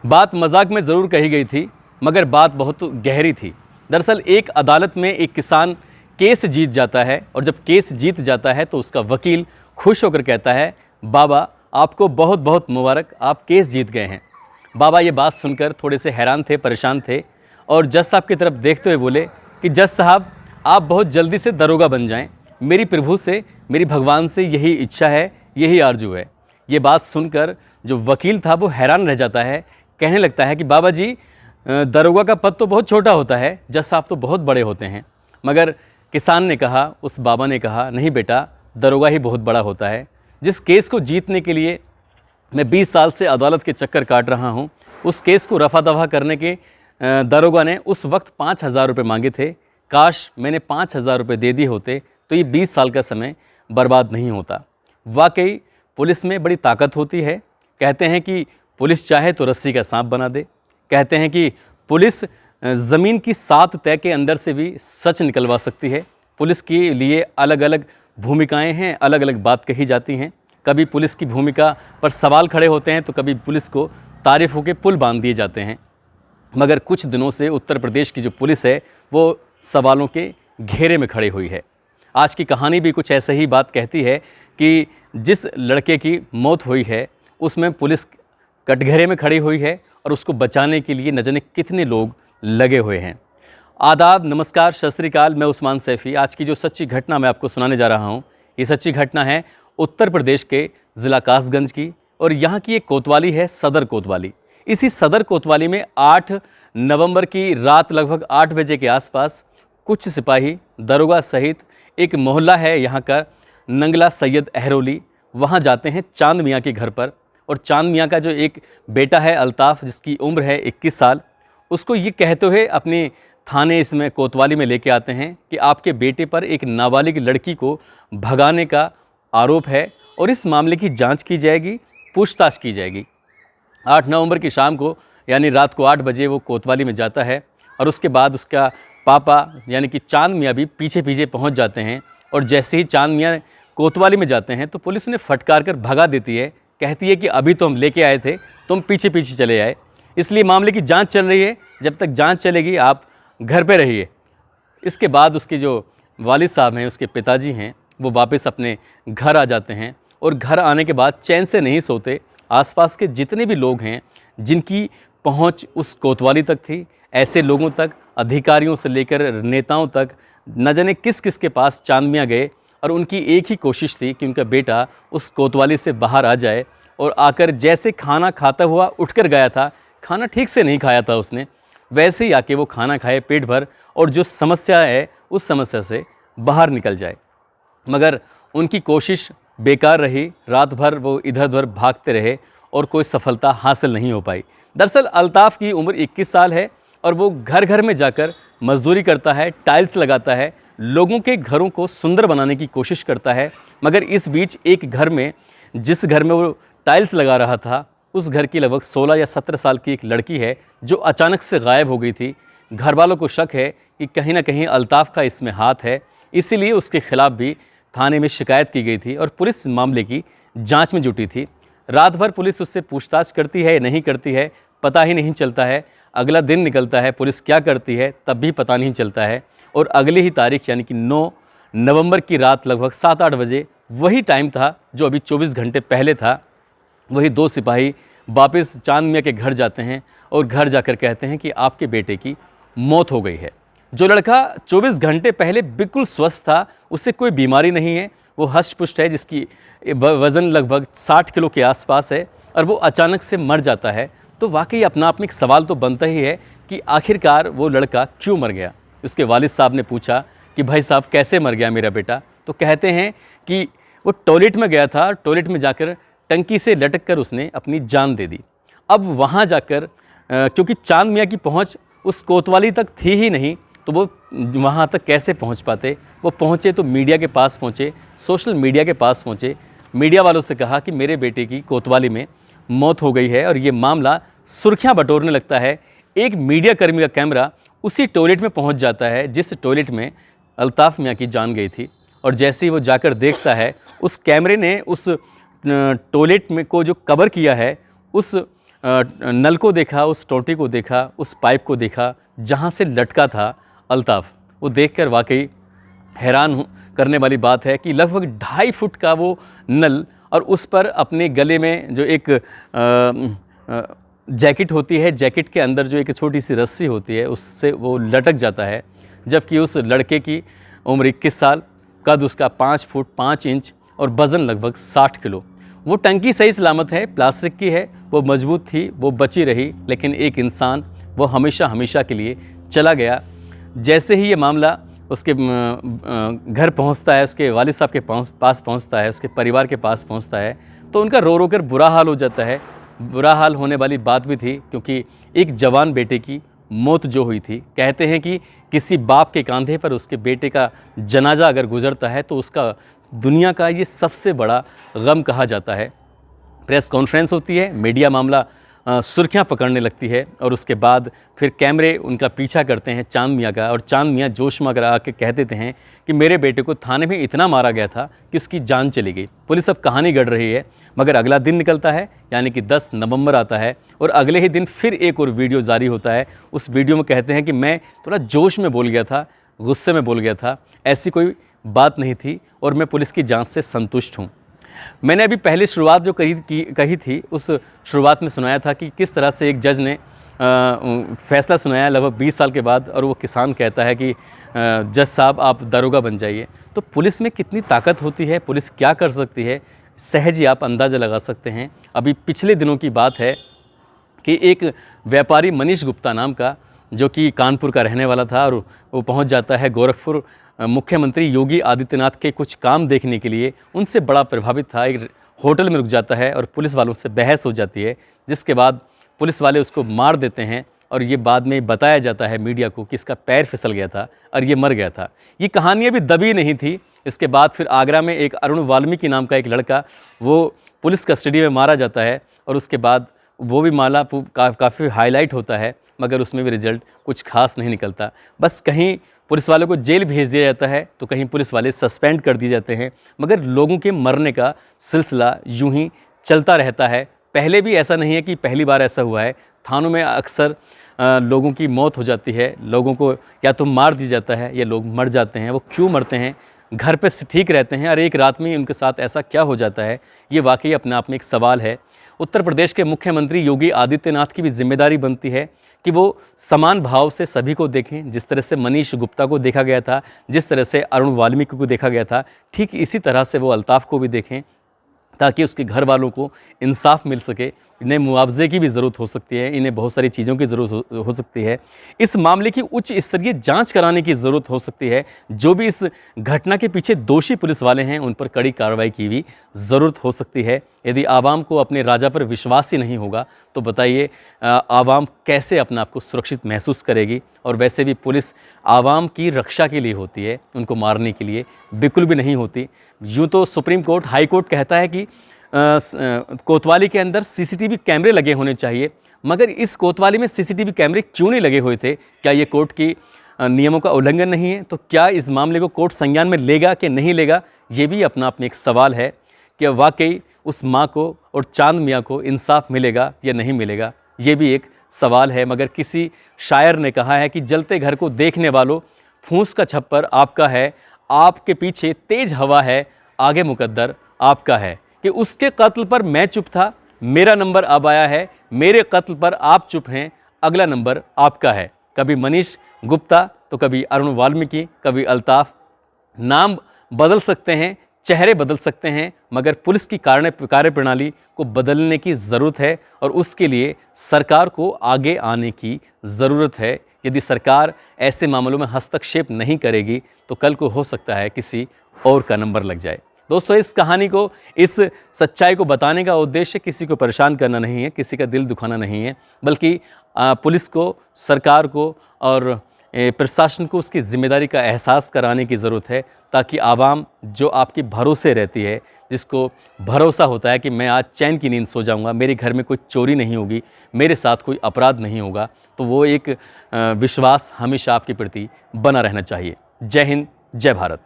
बात मजाक में ज़रूर कही गई थी, मगर बात बहुत गहरी थी। दरअसल एक अदालत में एक किसान केस जीत जाता है और जब केस जीत जाता है तो उसका वकील खुश होकर कहता है, बाबा आपको बहुत बहुत मुबारक, आप केस जीत गए हैं। बाबा ये बात सुनकर थोड़े से हैरान थे, परेशान थे और जज साहब की तरफ देखते हुए बोले कि जज साहब आप बहुत जल्दी से दरोगा बन जाएं। मेरी प्रभु से, मेरी भगवान से यही इच्छा है, यही आरजू है। ये बात सुनकर जो वकील था वो हैरान रह जाता है, कहने लगता है कि बाबा जी दरोगा का पद तो बहुत छोटा होता है, जज साहब तो बहुत बड़े होते हैं। मगर किसान ने कहा, उस बाबा ने कहा, नहीं बेटा दरोगा ही बहुत बड़ा होता है। जिस केस को जीतने के लिए मैं 20 साल से अदालत के चक्कर काट रहा हूँ, उस केस को रफा दफा करने के दरोगा ने उस वक्त 5,000 रुपये मांगे थे। काश मैंने 5,000 रुपये दे दिए होते तो ये 20 साल का समय बर्बाद नहीं होता। वाकई पुलिस में बड़ी ताकत होती है। कहते हैं कि पुलिस चाहे तो रस्सी का सांप बना दे। कहते हैं कि पुलिस ज़मीन की 7 तह के अंदर से भी सच निकलवा सकती है। पुलिस के लिए अलग अलग भूमिकाएं हैं, अलग अलग बात कही जाती हैं। कभी पुलिस की भूमिका पर सवाल खड़े होते हैं तो कभी पुलिस को तारीफ़ों के पुल बांध दिए जाते हैं। मगर कुछ दिनों से उत्तर प्रदेश की जो पुलिस है वो सवालों के घेरे में खड़ी हुई है। आज की कहानी भी कुछ ऐसे ही बात कहती है कि जिस लड़के की मौत हुई है उसमें पुलिस कटघरे में खड़ी हुई है और उसको बचाने के लिए न जाने कितने लोग लगे हुए हैं। आदाब, नमस्कार, सत श्री अकाल। मैं उस्मान सैफ़ी। आज की जो सच्ची घटना मैं आपको सुनाने जा रहा हूँ, ये सच्ची घटना है उत्तर प्रदेश के ज़िला कासगंज की और यहाँ की एक कोतवाली है सदर कोतवाली। इसी सदर कोतवाली में 8 नवंबर की रात लगभग 8 बजे के आसपास कुछ सिपाही दरोगा सहित एक मोहल्ला है यहाँ का नंगला सैयद अहरोली, वहाँ जाते हैं चांद मियाँ के घर पर। और चांद मियाँ का जो एक बेटा है अल्ताफ़, जिसकी उम्र है 21 साल, उसको ये कहते हुए अपने थाने इसमें कोतवाली में लेके आते हैं कि आपके बेटे पर एक नाबालिग लड़की को भगाने का आरोप है और इस मामले की जांच की जाएगी, पूछताछ की जाएगी। 8 नवंबर की शाम को यानी रात को 8 बजे वो कोतवाली में जाता है और उसके बाद उसका पापा यानी कि चांद मियाँ भी पीछे पीछे पहुंच जाते हैं। और जैसे ही चांद मियाँ कोतवाली में जाते हैं तो पुलिस उन्हें फटकार कर भगा देती है, कहती है कि अभी तो हम लेके आए थे, तुम पीछे पीछे चले आए, इसलिए मामले की जांच चल रही है, जब तक जांच चलेगी आप घर पे रहिए। इसके बाद उसके जो वालिद साहब हैं, उसके पिताजी हैं, वो वापस अपने घर आ जाते हैं और घर आने के बाद चैन से नहीं सोते। आसपास के जितने भी लोग हैं जिनकी पहुंच उस कोतवाली तक थी, ऐसे लोगों तक, अधिकारियों से लेकर नेताओं तक, न जाने किस किस के पास चांद मियाँ गए और उनकी एक ही कोशिश थी कि उनका बेटा उस कोतवाली से बाहर आ जाए। और आकर जैसे खाना खाता हुआ उठकर गया था, खाना ठीक से नहीं खाया था उसने, वैसे ही आके वो खाना खाए पेट भर और जो समस्या है उस समस्या से बाहर निकल जाए। मगर उनकी कोशिश बेकार रही, रात भर वो इधर उधर भागते रहे और कोई सफलता हासिल नहीं हो पाई। दरअसल अल्ताफ़ की उम्र 21 साल है और वो घर घर में जाकर मजदूरी करता है, टाइल्स लगाता है, लोगों के घरों को सुंदर बनाने की कोशिश करता है। मगर इस बीच एक घर में, जिस घर में वो टाइल्स लगा रहा था, उस घर की लगभग 16 या 17 साल की एक लड़की है जो अचानक से गायब हो गई थी। घर वालों को शक है कि कहीं ना कहीं अल्ताफ़ का इसमें हाथ है, इसीलिए उसके खिलाफ भी थाने में शिकायत की गई थी और पुलिस मामले की जांच में जुटी थी। रात भर पुलिस उससे पूछताछ करती है, नहीं करती है, पता ही नहीं चलता है। अगला दिन निकलता है, पुलिस क्या करती है तब भी पता नहीं चलता है। और अगली ही तारीख यानी कि 9 नवंबर की रात लगभग 7-8 बजे, वही टाइम था जो अभी 24 घंटे पहले था, वही 2 सिपाही वापस चांद मियाँ के घर जाते हैं और घर जाकर कहते हैं कि आपके बेटे की मौत हो गई है। जो लड़का 24 घंटे पहले बिल्कुल स्वस्थ था, उससे कोई बीमारी नहीं है, वो हष्ट पुष्ट है, जिसकी वज़न लगभग 60 किलो के आसपास है, और वो अचानक से मर जाता है। तो वाकई अपना आप में एक सवाल तो बनता ही है कि आखिरकार वो लड़का क्यों मर गया। उसके वालिद साहब ने पूछा कि भाई साहब कैसे मर गया मेरा बेटा, तो कहते हैं कि वो टॉयलेट में गया था, टॉयलेट में जाकर टंकी से लटक कर उसने अपनी जान दे दी। अब वहाँ जाकर क्योंकि चांद मियाँ की पहुँच उस कोतवाली तक थी ही नहीं, तो वो वहाँ तक कैसे पहुँच पाते। वो पहुँचे तो मीडिया के पास पहुँचे, सोशल मीडिया के पास पहुँचे, मीडिया वालों से कहा कि मेरे बेटे की कोतवाली में मौत हो गई है और ये मामला सुर्खियाँ बटोरने लगता है। एक मीडिया कर्मी का कैमरा उसी टॉयलेट में पहुंच जाता है जिस टॉयलेट में अल्ताफ़ मियाँ की जान गई थी। और जैसे ही वो जाकर देखता है, उस कैमरे ने उस टॉयलेट में को जो कवर किया है, उस नल को देखा, उस टोंटी को देखा, उस पाइप को देखा जहाँ से लटका था अल्ताफ़, वो देखकर वाकई हैरान करने वाली बात है कि लगभग 2.5 फुट का वो नल और उस पर अपने गले में जो एक जैकेट होती है, जैकेट के अंदर जो एक छोटी सी रस्सी होती है उससे वो लटक जाता है, जबकि उस लड़के की उम्र 21 साल, कद उसका 5 फुट 5 इंच और वज़न लगभग 60 किलो। वो टंकी सही सलामत है, प्लास्टिक की है, वो मजबूत थी, वो बची रही, लेकिन एक इंसान वो हमेशा हमेशा के लिए चला गया। जैसे ही ये मामला उसके घर पहुंचता है, उसके वालिद साहब के पास पहुंचता है, उसके परिवार के पास पहुंचता है, तो उनका रो रो कर बुरा हाल हो जाता है। बुरा हाल होने वाली बात भी थी क्योंकि एक जवान बेटे की मौत जो हुई थी, कहते हैं कि किसी बाप के कंधे पर उसके बेटे का जनाजा अगर गुजरता है तो उसका दुनिया का ये सबसे बड़ा गम कहा जाता है। प्रेस कॉन्फ्रेंस होती है, मीडिया मामला सुर्खियां पकड़ने लगती है और उसके बाद फिर कैमरे उनका पीछा करते हैं चांद मियाँ का, और चांद मियाँ जोश में अगर आके कह देते हैं कि मेरे बेटे को थाने में इतना मारा गया था कि उसकी जान चली गई। पुलिस अब कहानी गढ़ रही है, मगर अगला दिन निकलता है, यानी कि 10 नवंबर आता है और अगले ही दिन फिर एक और वीडियो जारी होता है। उस वीडियो में कहते हैं कि मैं थोड़ा जोश में बोल गया था, गुस्से में बोल गया था, ऐसी कोई बात नहीं थी और मैं पुलिस की जाँच से संतुष्ट हूँ। मैंने अभी पहले शुरुआत जो कही थी, उस शुरुआत में सुनाया था कि किस तरह से एक जज ने फैसला सुनाया लगभग 20 साल के बाद, और वो किसान कहता है कि जज साहब आप दरोगा बन जाइए। तो पुलिस में कितनी ताकत होती है, पुलिस क्या कर सकती है, सहज ही आप अंदाज़ा लगा सकते हैं। अभी पिछले दिनों की बात है कि एक व्यापारी मनीष गुप्ता नाम का, जो कि कानपुर का रहने वाला था, और वो पहुंच जाता है गोरखपुर मुख्यमंत्री योगी आदित्यनाथ के कुछ काम देखने के लिए। उनसे बड़ा प्रभावित था, एक होटल में रुक जाता है और पुलिस वालों से बहस हो जाती है, जिसके बाद पुलिस वाले उसको मार देते हैं और ये बाद में बताया जाता है मीडिया को कि इसका पैर फिसल गया था और ये मर गया था। ये कहानियाँ भी दबी नहीं थी। इसके बाद फिर आगरा में एक अरुण वाल्मीकि नाम का एक लड़का, वो पुलिस कस्टडी में मारा जाता है और उसके बाद वो भी मामला काफ़ी हाईलाइट होता है, मगर उसमें भी रिजल्ट कुछ खास नहीं निकलता। बस कहीं पुलिस वालों को जेल भेज दिया जाता है तो कहीं पुलिस वाले सस्पेंड कर दिए जाते हैं, मगर लोगों के मरने का सिलसिला यूं ही चलता रहता है। पहले भी ऐसा नहीं है कि पहली बार ऐसा हुआ है। थानों में अक्सर लोगों की मौत हो जाती है, लोगों को या तो मार दिया जाता है या लोग मर जाते हैं। वो क्यों मरते हैं, घर पे ठीक रहते हैं और एक रात में उनके साथ ऐसा क्या हो जाता है, ये वाकई अपने आप में एक सवाल है। उत्तर प्रदेश के मुख्यमंत्री योगी आदित्यनाथ की भी जिम्मेदारी बनती है कि वो समान भाव से सभी को देखें। जिस तरह से मनीष गुप्ता को देखा गया था, जिस तरह से अरुण वाल्मीकि को देखा गया था, ठीक इसी तरह से वो अल्ताफ़ को भी देखें, ताकि उसके घर वालों को इंसाफ मिल सके। इन्हें मुआवजे की भी ज़रूरत हो सकती है, इन्हें बहुत सारी चीज़ों की ज़रूरत हो सकती है। इस मामले की उच्च स्तरीय जांच कराने की ज़रूरत हो सकती है। जो भी इस घटना के पीछे दोषी पुलिस वाले हैं, उन पर कड़ी कार्रवाई की भी ज़रूरत हो सकती है। यदि आवाम को अपने राजा पर विश्वास ही नहीं होगा तो बताइए आवाम कैसे अपने आप को सुरक्षित महसूस करेगी। और वैसे भी पुलिस आवाम की रक्षा के लिए होती है, उनको मारने के लिए बिल्कुल भी नहीं होती। यूँ तो सुप्रीम कोर्ट, हाई कोर्ट कहता है कि कोतवाली के अंदर सीसीटीवी कैमरे लगे होने चाहिए, मगर इस कोतवाली में सीसीटीवी कैमरे क्यों नहीं लगे हुए थे? क्या ये कोर्ट की नियमों का उल्लंघन नहीं है? तो क्या इस मामले को कोर्ट संज्ञान में लेगा कि नहीं लेगा, ये भी अपना अपने एक सवाल है कि वाकई उस माँ को और चांद मियाँ को इंसाफ मिलेगा या नहीं मिलेगा, ये भी एक सवाल है। मगर किसी शायर ने कहा है कि जलते घर को देखने वालों, फूंस का छप्पर आपका है, आपके पीछे तेज हवा है, आगे मुकद्दर आपका है। कि उसके कत्ल पर मैं चुप था, मेरा नंबर अब आया है, मेरे कत्ल पर आप चुप हैं, अगला नंबर आपका है। कभी मनीष गुप्ता तो कभी अरुण वाल्मीकि, कभी अल्ताफ़। नाम बदल सकते हैं, चेहरे बदल सकते हैं, मगर पुलिस की कार्यप्रणाली को बदलने की ज़रूरत है और उसके लिए सरकार को आगे आने की ज़रूरत है। यदि सरकार ऐसे मामलों में हस्तक्षेप नहीं करेगी तो कल को हो सकता है किसी और का नंबर लग जाए। दोस्तों, इस कहानी को, इस सच्चाई को बताने का उद्देश्य किसी को परेशान करना नहीं है, किसी का दिल दुखाना नहीं है, बल्कि पुलिस को, सरकार को और प्रशासन को उसकी जिम्मेदारी का एहसास कराने की ज़रूरत है, ताकि आवाम जो आपके भरोसे रहती है, जिसको भरोसा होता है कि मैं आज चैन की नींद सो जाऊंगा, मेरे घर में कोई चोरी नहीं होगी, मेरे साथ कोई अपराध नहीं होगा, तो वो एक विश्वास हमेशा आपके प्रति बना रहना चाहिए। जय हिंद, जय भारत।